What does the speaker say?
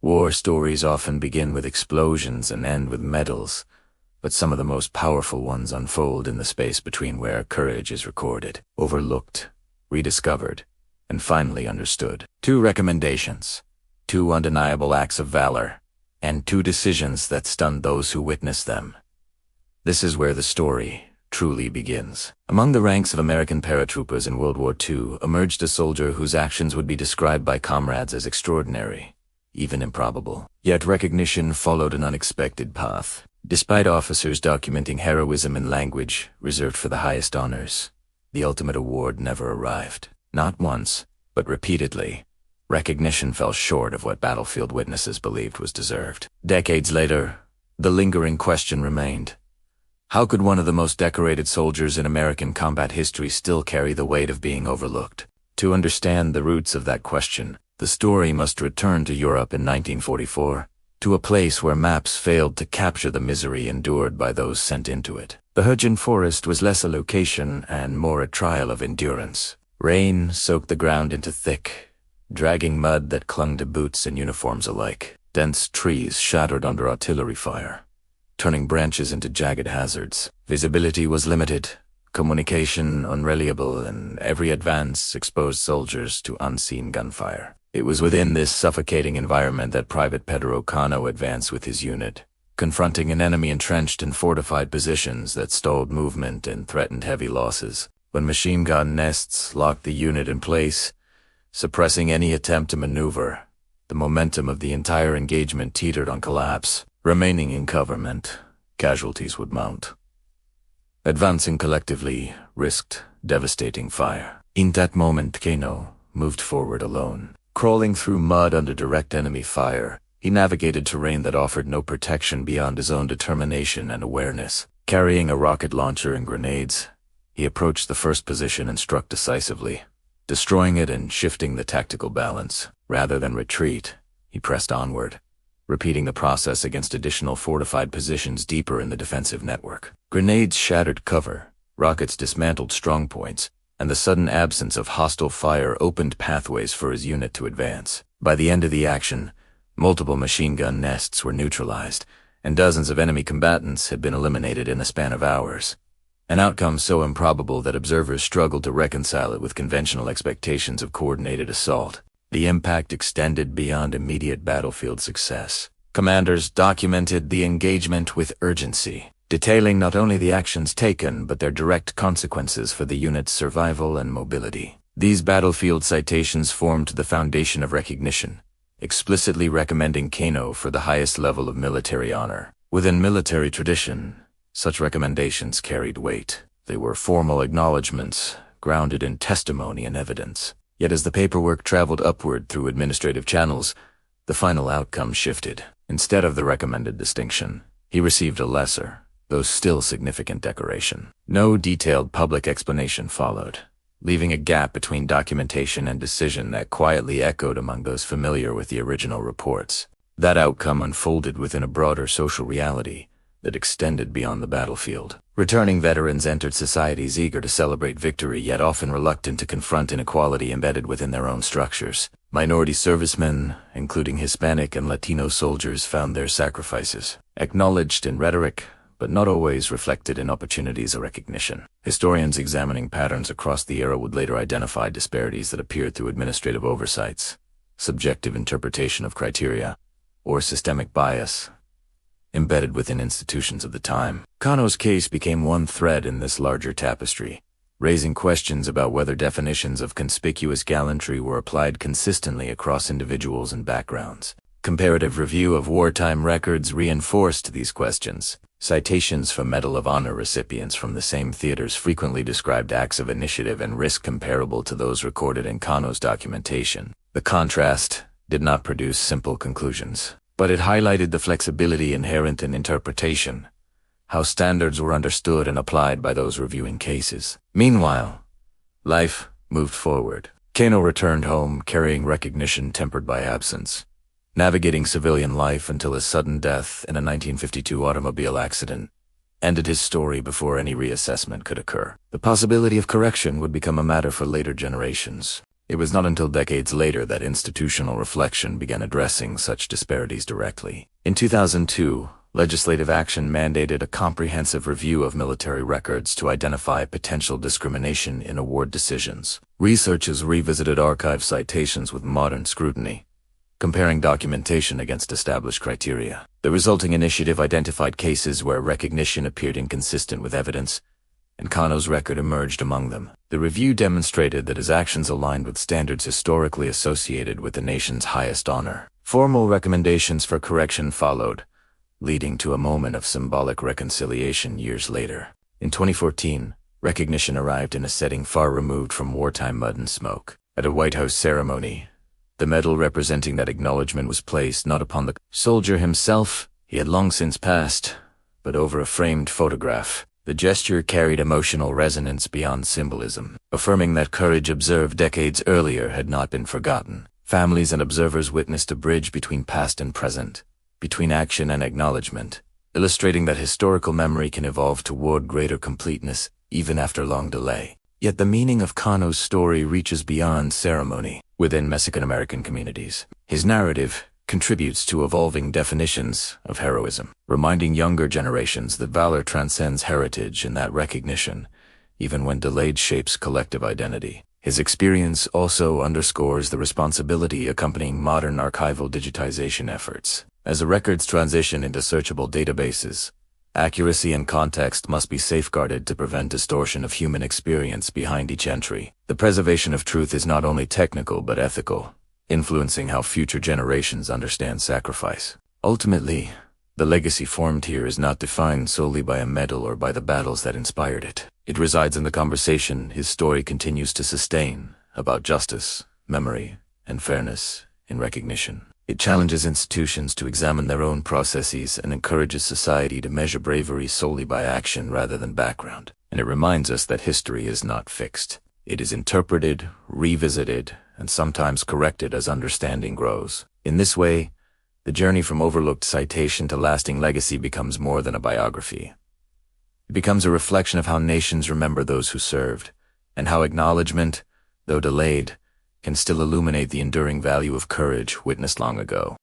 War stories often begin with explosions and end with medals, but some of the most powerful ones unfold in the space between where courage is recorded, overlooked, rediscovered, and finally understood. 2 recommendations, 2 undeniable acts of valor, and 2 decisions that stunned those who witnessed them. This is where the story truly begins. Among the ranks of American paratroopers in World War II emerged a soldier whose actions would be described by comrades as extraordinary, even improbable. Yet recognition followed an unexpected path. Despite officers documenting heroism in language reserved for the highest honors, the ultimate award never arrived. Not once, but repeatedly, recognition fell short of what battlefield witnesses believed was deserved. Decades later, the lingering question remained: how could one of the most decorated soldiers in American combat history still carry the weight of being overlooked? To understand the roots of that question, the story must return to Europe in 1944, to a place where maps failed to capture the misery endured by those sent into it. The Hürtgen Forest was less a location and more a trial of endurance. Rain soaked the ground into thick, dragging mud that clung to boots and uniforms alike. Dense trees shattered under artillery fire, turning branches into jagged hazards. Visibility was limited, communication unreliable, and every advance exposed soldiers to unseen gunfire. It was within this suffocating environment that Private Pedro Cano advanced with his unit, confronting an enemy entrenched in fortified positions that stalled movement and threatened heavy losses. When machine gun nests locked the unit in place, suppressing any attempt to maneuver, the momentum of the entire engagement teetered on collapse. Remaining in coverment, casualties would mount. Advancing collectively risked devastating fire. In that moment, Cano moved forward alone. Crawling through mud under direct enemy fire, he navigated terrain that offered no protection beyond his own determination and awareness. Carrying a rocket launcher and grenades, he approached the first position and struck decisively, destroying it and shifting the tactical balance. Rather than retreat, he pressed onward, repeating the process against additional fortified positions deeper in the defensive network. Grenades shattered cover, rockets dismantled strongpoints, and the sudden absence of hostile fire opened pathways for his unit to advance. By the end of the action, multiple machine gun nests were neutralized, and dozens of enemy combatants had been eliminated in a span of hours. An outcome so improbable that observers struggled to reconcile it with conventional expectations of coordinated assault. The impact extended beyond immediate battlefield success. Commanders documented the engagement with urgency, detailing not only the actions taken but their direct consequences for the unit's survival and mobility. These battlefield citations formed the foundation of recognition, explicitly recommending Cano for the highest level of military honor. Within military tradition, such recommendations carried weight. They were formal acknowledgments, grounded in testimony and evidence. Yet as the paperwork traveled upward through administrative channels, the final outcome shifted. Instead of the recommended distinction, he received a lesser, though still significant decoration. No detailed public explanation followed, leaving a gap between documentation and decision that quietly echoed among those familiar with the original reports. That outcome unfolded within a broader social reality that extended beyond the battlefield. Returning veterans entered societies eager to celebrate victory, yet often reluctant to confront inequality embedded within their own structures. Minority servicemen, including Hispanic and Latino soldiers, found their sacrifices acknowledged in rhetoric, but not always reflected in opportunities or recognition. Historians examining patterns across the era would later identify disparities that appeared through administrative oversights, subjective interpretation of criteria, or systemic bias embedded within institutions of the time. Cano's case became one thread in this larger tapestry, raising questions about whether definitions of conspicuous gallantry were applied consistently across individuals and backgrounds. Comparative review of wartime records reinforced these questions. Citations for Medal of Honor recipients from the same theaters frequently described acts of initiative and risk comparable to those recorded in Cano's documentation. The contrast did not produce simple conclusions, but it highlighted the flexibility inherent in interpretation, how standards were understood and applied by those reviewing cases. Meanwhile, life moved forward. Cano returned home carrying recognition tempered by absence, navigating civilian life until his sudden death in a 1952 automobile accident ended his story before any reassessment could occur. The possibility of correction would become a matter for later generations. It was not until decades later that institutional reflection began addressing such disparities directly. In 2002, legislative action mandated a comprehensive review of military records to identify potential discrimination in award decisions. Researchers revisited archive citations with modern scrutiny, comparing documentation against established criteria. The resulting initiative identified cases where recognition appeared inconsistent with evidence, and Kano's record emerged among them. The review demonstrated that his actions aligned with standards historically associated with the nation's highest honor. Formal recommendations for correction followed, leading to a moment of symbolic reconciliation years later. In 2014, recognition arrived in a setting far removed from wartime mud and smoke. At a White House ceremony, the medal representing that acknowledgement was placed not upon the soldier himself, he had long since passed, but over a framed photograph. The gesture carried emotional resonance beyond symbolism, affirming that courage observed decades earlier had not been forgotten. Families and observers witnessed a bridge between past and present, between action and acknowledgement, illustrating that historical memory can evolve toward greater completeness even after long delay. Yet the meaning of Kano's story reaches beyond ceremony. Within Mexican-American communities, his narrative contributes to evolving definitions of heroism, reminding younger generations that valor transcends heritage and that recognition, even when delayed, shapes collective identity. His experience also underscores the responsibility accompanying modern archival digitization efforts. As the records transition into searchable databases, accuracy and context must be safeguarded to prevent distortion of human experience behind each entry. The preservation of truth is not only technical but ethical, influencing how future generations understand sacrifice. Ultimately, the legacy formed here is not defined solely by a medal or by the battles that inspired it. It resides in the conversation his story continues to sustain about justice, memory, and fairness in recognition. It challenges institutions to examine their own processes and encourages society to measure bravery solely by action rather than background. And it reminds us that history is not fixed. It is interpreted, revisited, and sometimes corrected as understanding grows. In this way, the journey from overlooked citation to lasting legacy becomes more than a biography. It becomes a reflection of how nations remember those who served, and how acknowledgement, though delayed, can still illuminate the enduring value of courage witnessed long ago.